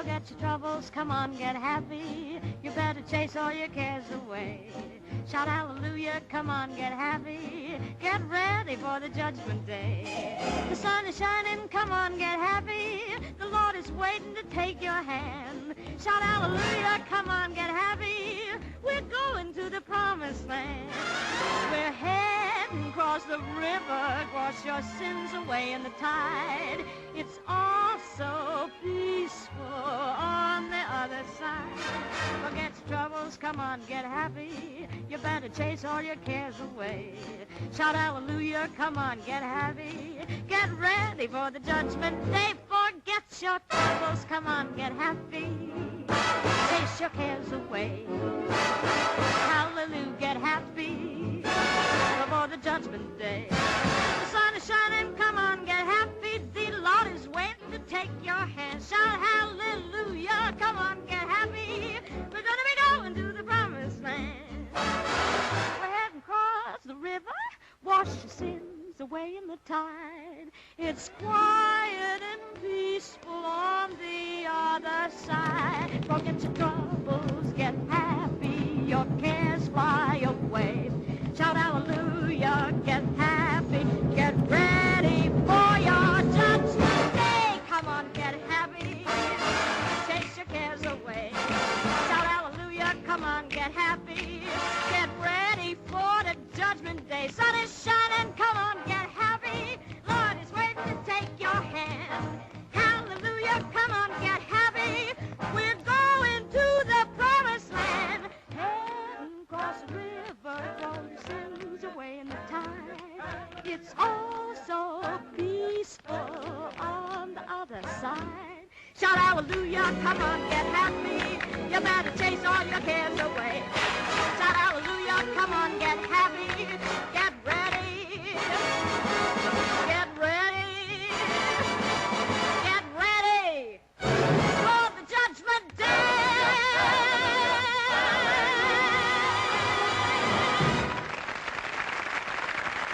Forget your troubles, come on, get happy. You better chase all your cares away. Shout hallelujah, come on, get happy. Get ready for the judgment day. The sun is shining, come on, get happy. The Lord is waiting to take your hand. Shout hallelujah, come on, get happy. We're going to the promised land. We're heading across the river, wash your sins away in the tide. It's all so peaceful on the other side. Forget your troubles, come on, get happy. You better chase all your cares away. Shout hallelujah, come on, get happy. Get ready for the judgment day. Forget your troubles, come on, get happy. Chase your cares away. Hallelujah, get happy before the judgment day. The sun is shining, come on, get happy. The Lord is waiting to take your hand. Shout hallelujah, come on, get happy. We're gonna be going to the promised land. We're heading across the river, wash your sins away in the tide. It's quiet and peaceful on the other side. Forget your troubles, get happy, your cares fly away. Shout hallelujah, get happy, get ready for your judgment day. Come on, get happy, chase your cares away. Shout hallelujah, come on, get happy, get ready for the judgment day. Sun is shining, come on, get happy. Lord is waiting to take your hand. Hallelujah, come on, get happy. We're going to the promised land. Heading across the river, throw your sins away in the tide. It's all so peaceful on the other side. Shout hallelujah, come on, get happy. You better chase all your cares away.